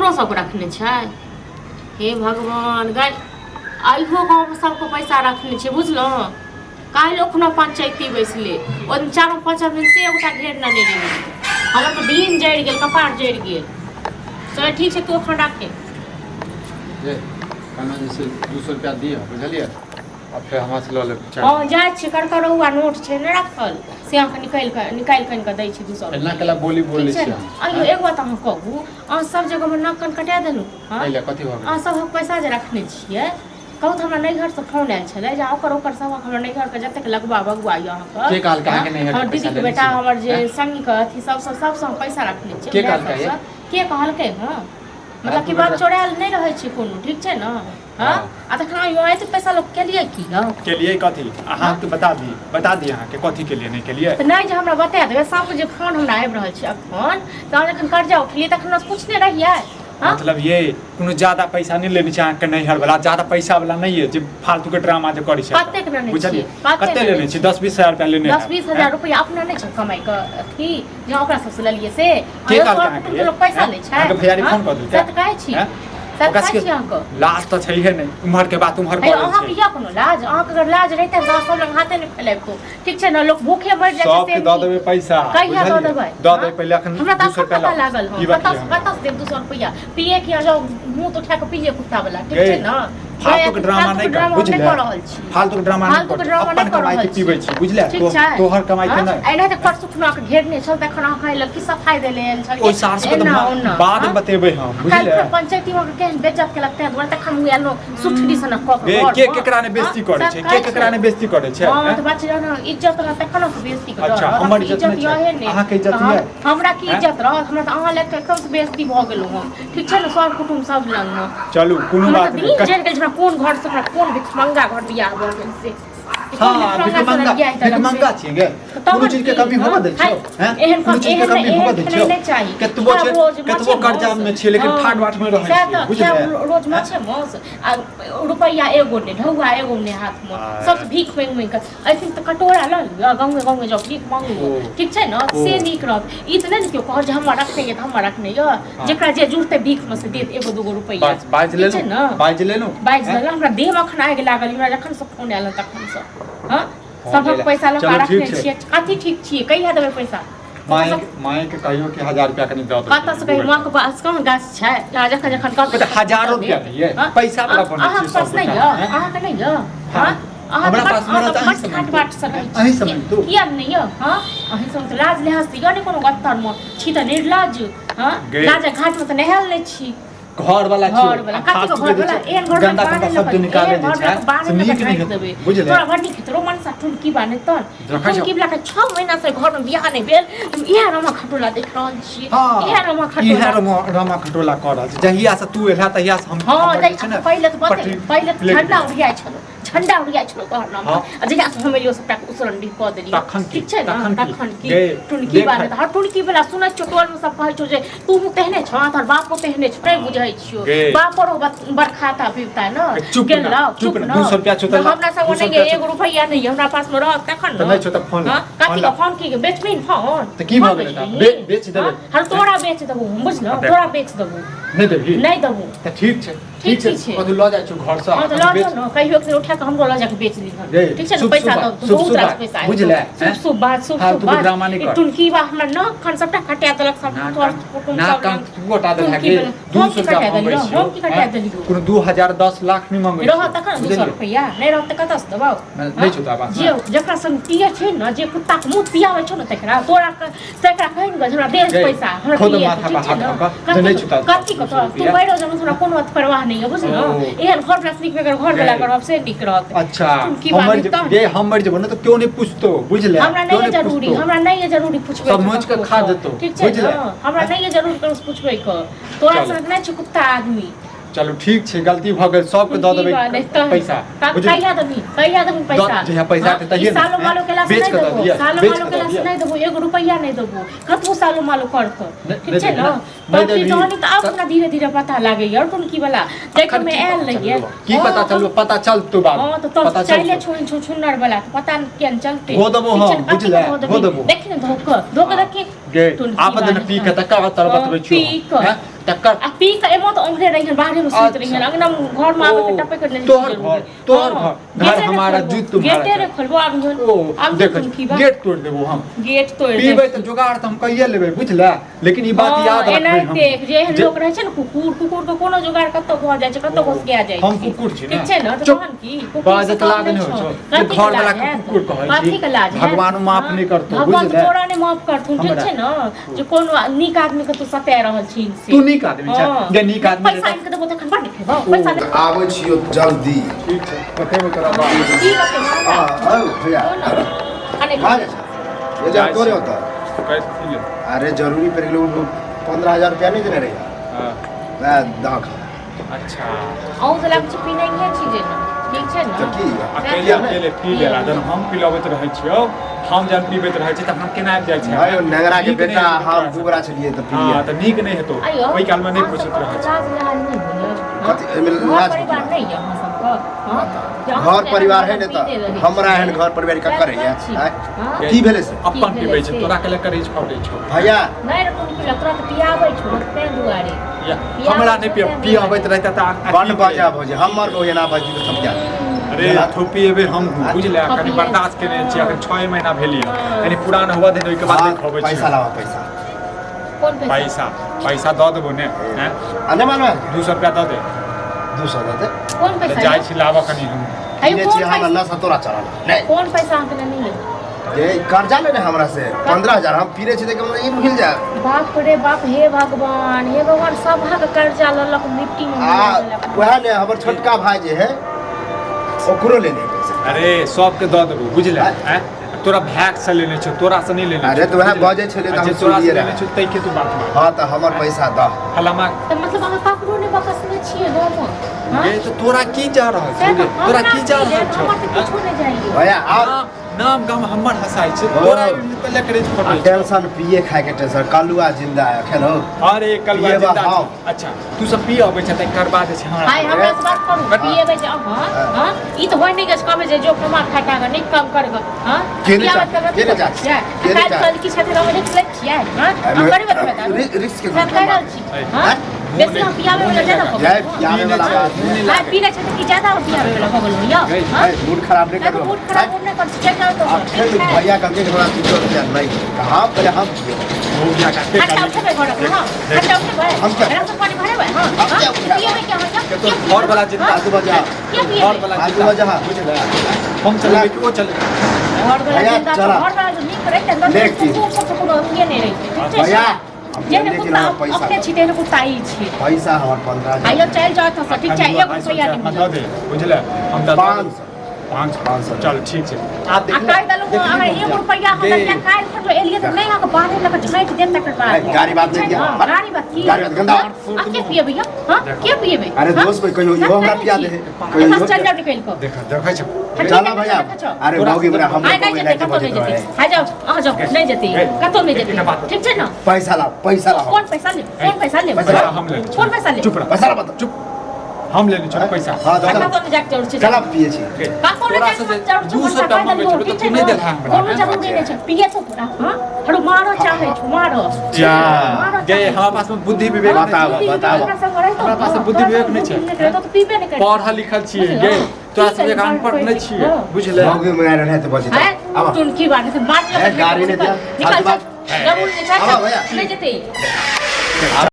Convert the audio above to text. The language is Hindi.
अपना सब रखने छै। हे भगवान गाय आइहो गाँव सबको पैसा रखने छै बुझलो। काल्हि ओखनो पंचायती बैसले ओ 4-5 दिन से एगोटा घेर न ले गेलै। हमर तो दिन जड़ि गेल कपार जड़ि गेल। चल ठीक छै तू अखन राखे जे कना जैसे 200 रुपया दियो बुझलिए अब फिर हमरा से ल ले। हां जाय छै करकरौआ नोट छै ने रखल से अहाँ निकाल के दै छी 200 एना कला बोली बोलै छी। अइयो एक बात अहाँ कहू अहाँ सब जगह में नक्कन कटा देलु। हां एला कथि भ गेल अहाँ सब पैसा जे रखने छियै कहू त हमरा नैहर से फोन आयल छले जे ओकर सब हमरा नैहर के जते लगबा बगुआ य अहाँ के कहल काहे के नैहर हमर दीदी के बेटा हमर जे संगी के अथी सब पैसा रखने छियै। के कहल के कहलकै हां मतलब की बात चोरायल नहीं रहे छी कोनो ठीक छै ना। हां आ तखन यो एते पैसा लोग के लिए की हां के लिए कथि अहाँ के बता दी अहाँ के कथि के लिए नहीं के लिए त नहीं जे हमरा बता देबे सब जे फोन हमरा आबि रहल छै अखन त जखन कर्जा उठलिए तखन पूछने रहिए। मतलब ये कोनो ज्यादा पैसा नहीं लेने छै अहाँ के नैहर वाला ज्यादा पैसा वाला नहीं है जे फालतू के ड्रामा जे करै छै। कते के लेने बुझलिए कते लेने छी 10-20 हजार रुपया लेने 10-20 हजार रुपया अपना नहीं छै कमाई के अथी जे ओकरा सब से लेलिए से के कहलकै लोग पैसा ले छै अहाँ के भैयारी फोन कर देलकै सत कहै छी सत कहै छी अहाँ के लाज त छै हे नहीं उम्हर के बात उम्हर कर अहाँ के या कोनो लाज अहाँ के अगर लाज रहते त सब लोग हाथे नहीं फैलाइतो ठीक छै ना लोग भूखे मर जाय सब के द देबे पैसा कहिया द देबै द दे पहले अखन 200 रुपया लागल हो 50 देब 200 रुपया पिए के जाओ मुंह तो उठा के पिए कुत्ता वाला ठीक छै ना। फालतू के ड्रामा नहीं कर बुझले फालतू के ड्रामा नहीं कर अपन कमाई के पीबै छी बुझले तोहर कमाई के नहीं एना त परसु खुना के घेरने छल तखन अहाँ कहै ल की सफाई देले एल छल ओइ सार से तो बाद बतेबै हम बुझले पंचायती में केहन बेइज्जत के लगते दुआरे तखन उ एलो सुठड़ी सन क के के केकरा ने बेइज्जती करे छै के केकरा ने बेइज्जती करे छै। हां त बात जाना इज्जत रह तखन के बेइज्जती कर। अच्छा हमर इज्जत नहीं अहाँ के इज्जत है हमरा की इज्जत रह हमरा त अहाँ लेके एकदम से बेइज्जती भ गेलौ हम ठीक छै ना सर कुटुंब सब लंग में चलू कोनो बात नहीं कोन घर से कोन भिखमंगा घर बियाह भ गेल से। हां भिखमंगा छी गे कोनो चीज के कमी होबा दै छौ हैं एहन कोनो चीज के कमी होबा दै छौ कतबो कर्जा में छी लेकिन ठाट बाट में रहै छी बुझले रोज माछे मांस आ रुपया एगो ने ढौआ एगो ने हाथ में सब भीख मांग के ऐसे त कटोरा ल गांव में जाओ भीख मांगू ठीक छै ना से नीक रहत ई त नहीं क्यों कह जे हम रखने ये हम रखने ये जेकरा जे जुड़ते भीख में से देत एगो दूगो रुपया बाज ले लो हमरा देह में अखन आगे लागल हमरा जखन से फोन आयल तखन से हां सब पैसा लगा रखने छियै कथि ठीक छियै कहिया देबै पैसा माय के कहियो कि 1000 रुपया कनी द दो कत से कहियो मां के पास कौन गाछ छै जखन कहत हजारों रुपया दिए पैसा वाला बनै छै अहाँ पास नहीं है अहाँ के नहीं है हां हमरा पास मरत अहीं समय तू किया नहीं है हां अहीं सब लाज लिहाज से नहीं कोनो गत्तर में छी त निर्लज हां लाज घाट में त नहाल नहीं छी घर वाला कथि घर वाला एहन घर गंदा गंदा शब्द निकाले जे छै नीक नहीं बुझले तोरा बड़ी तोरो मन सा टुनकी बाने तन टुनकी वाला के 6 महीना से घर में बियाह नहीं भेल तुम इहा रमा खटोला देख रहल छी इहा रमा खटोला कर रहल छी जहिया से तू एला तहिया से हम हां पहिले तो झंडा उड़िया छलो झंडा उड़िया छलो घर में आ जहिया से हम एलियो सबटा उसरन डी क देली ठीक छै ना तखन की टुनकी बाने हर टुनकी वाला सुनै चटोल में सब कहै छौ जे तू तेहने छ तोर बापो तेहने छ नहीं बुझै छियो बापरो बरखाता पीता है ना चुप ना 200 रुपया चोता हमरा सब नहीं 1 रुपया नहीं हमरा पास में रह तखन नहीं चोता फोन कथि का फोन की बेचबिन फोन त की भ गेलै त बेच देबै हर तोरा बेच देबो बुझलो तोरा बेच देबो नहीं देबो त ठीक छै कतु ल जाय छु घर से हां त ल जा न कहियो के उठा के हमरो ल जाके बेच ली ठीक छै पैसा दो बहुत रास पैसा बुझले शुभ बात ड्रामा नहीं कर टुनकी बा हमरा न खन सबटा कटिया देलक सब तोर कुटुंब सब तू गोटा दे है 200 रुपया हम की कटिया देली कोनो 2000 10 लाख नहीं मांगे रह तखन 200 रुपया नहीं रह त कतस दबाओ नहीं छुता बात जे जकरा संग पिए छै न जे कुत्ता के मुंह पियावे छै न तकरा तोरा तकरा कहै न हमरा दे पैसा हमरा खुद माथा पे हाथ रख नहीं छुता कथि क तू बैठो जब हमरा कोनो परवाह नहीं है बुझलो एहन घर प्लास्टिक में घर वाला करब से निक रहत। अच्छा हमर जे बने तो क्यों नहीं पूछतो बुझले हमरा नहीं है जरूरी पूछबे सब मोच के खा देतो बुझले हमरा नहीं है जरूरी कर पूछबे क तोरा संग नहीं छ कुत्ता आदमी चलो ठीक छै गलती भ गेल सब के द देबै पैसा कहिया देबी पैसा जे पैसा त तहिए सालो मालो केला से नहीं देबो सालो मालो केला से नहीं देबो 1 रुपया नहीं देबो कतबो सालो मालो करत ठीक छै न बाकी जहनी त अब ना धीरे धीरे पता लागे यार तुम की वाला देख में आयल नहीं की पता चल तू बात हां तो चले छोड़ छुन्नर वाला पता क्या चलते हो देबो हां बुझले हो देबो देख न धोक देख गे आपद न पी के त का तर बतबै छु टक्कर आ पी के एमो तो ओंघरे रहिन बाहरे में सुत रहिन अंगना घर में आवे के टपे के नहीं तोहर घर हमारा जूत तुम्हारा गेटे रे खोलबो आब देख गेट तोड़ देबो हम गेट तोड़ दे पीबै त जुगाड़ त हम कहिए लेबै बुझला लेकिन ई बात याद रखबै हम देख जे एहन लोग रहै छै न कुकुर के कोनो जुगाड़ कत्तो भ जाय छै कत्तो घुस गया जाय हम कुकुर छी ठीक छै न तो कहन की बाजत लाग नै हो छै घर वाला के कुकुर कहै छी भगवान माफ नै करतो भगवान तोरा नै माफ करथुन ठीक छै न जे कोनो नीक आदमी के तू सता रहल छी से तू नीक आदमी छै जे नीक आदमी पैसा के देबो तखन बड देखेबो पैसा ले आबै छियो जल्दी ठीक छै कतेबो तोरा बात की बते हां आओ भैया अने आ जा ये जा तोरे होता कैसे ले अरे जरूरी पर लोग 15000 रुपया नहीं देने रहे हां मैं दाख अच्छा औ त लाग छी पीने के चीज न ठीक छै तो न की अकेले अकेले पी लेला जब हम पिलाबैत रहै छियौ हम जब पीबैत रहै छी त हम केना आबि जाइ छै आयो नगरा के बेटा हम दुबरा चलिए तो हां पिए त नीक नै हेतौ ओइ काल में नै पूछत रहै छै लाज लाज नहीं बोलियो कथि एमे लाज की परिवार नहीं है हम सबको हां घर परिवार है ने त हमरा एहन घर परिवार का करे है की भेले से अपन पीबै छै तोरा के ले करै छै फाउडै छौ भैया नहीं रे तुम पिला तोरा त पियाबै छौ ते दुआरे हमरा नै पियाबैत रहता त बन बाजा भौजी हमर हो ना बाजी तो समझा अरे थोपी एबे हम बुझले कनी बर्दाश्त केने छी अखन 6 महीना भेलिए कनी पुरान हुआ दे ओइ के बाद खबै छी पैसा लावा पैसा कौन पैसा द देबो ने हैं अने मानो 200 रुपया द दे 200 दे कौन पैसा जाय छी लावा कनी हम ये छी हम नशा तोरा चला नहीं कौन पैसा हमके नहीं है ये कर्जा लेने हमरा से 15000 हम पीरे छी त ई भूल जा बाप रे बाप हे भगवान सब भाग कर्जा ललक मिट्टी में वह ने हमर छोटका भाई जे है ओकरो लेने पैसा अरे सबके द देबो बुझले हैं तोरा भैक से लेने छ तोरा से नहीं लेने अरे तो वह बजे छले त हम तोरा सुनिए से लेने छ तै के तू बात मान हां त हमर पैसा द हलामा तो मतलब हम ककरो ने बकस में छिए गांव में ये तो तोरा की जा रहल छ तोरा की जा रहल छ हमर त कुछो नहीं जाइए भैया आप नाम गाम हमर हसाई छ तोरा त लेकरे छ फोटो टेंशन पिए खाए के टेंशन कलुआ जिंदा है खेलो अरे कलवा जिंदा छ अच्छा तू सब पी आबै छ त करबा दे छ हाय हमरा से बात करू पिएबे जे हां ई तो होय नहीं गस कमे जे जो कमा खाता का नहीं कम कर ग हां केने जा काल कल की छते रहो देख ले छियै हां हम करे बता रिस्क के सब कर रहल छी हां बेसी हम पियाबे वाला ज्यादा हो यार पियाबे वाला हां पीने छते की ज्यादा पियाबे वाला हो गेल या हां मूड खराब नहीं करो मूड खराब नहीं कर चेक आउट तो फिर भैया का के थोड़ा 200 रुपया नहीं कहां पहले हम हो गया का अच्छा उठे पे घर हां अच्छा उठे भाई हम क्या मेरा सब पानी भरे भाई हां पिएबे क्या मतलब तो और वाला जिंदा आजू बाजा क्या पिए और वाला आजू बाजा बुझले हम चले कि वो चले और भैया, वाला चला। और वाला जो नहीं करे अंदर देख की। को ये नहीं रही भैया हम ये लेके ने ना कुत्ता पैसा अपने छिटे ने कुत्ताई छी पैसा हमर 15000 आइयो चल जाओ तो ठीक छै एक रुपया द दे बुझले हम 500 चल ठीक छै आप आ काय दलो अगर 1 रुपया हम या काय खटो एलिए तो नहीं हम बाहर लग झमेट देम तक बात गाड़ी बात नहीं किया गाड़ी बात की गाड़ी बात गंदा आ के पिए भैया हां के पिए बे अरे दोस्त कोई कहियो यो हमरा पिया दे कहियो बस चल जाओ निकल को देखै छ चला भैया अरे भौगी बड़ा हम नहीं जते कतो नहीं जते आ जाओ आ जाओ नहीं जते कतो नहीं जते ठीक छै ना पैसा ला कौन पैसा ले पैसा हम ले कौन पैसा ले चुप रह पैसा ला बता चुप हम लेने छ पैसा हां कतो नहीं जाके जरूर छै चला पिए छी का कोन तोरा से 200 टका मांगे छ तो तू नहीं देला हमरा कोनो जरूरी नहीं छै पिए तो पूरा हां हरो मारो चाहे छ मारो जा गे हमरा पास में बुद्धि विवेक बताओ हमरा पास में बुद्धि विवेक नहीं छै तो पीबे नहीं करे पढ़ा लिखल छियै गे तोरा से एक अनपढ़ नहीं छियै बुझले भौगी में रहे तो बचे अब तुम की बात है बात गाड़ी ने दिया निकल जरूर नहीं भैया जते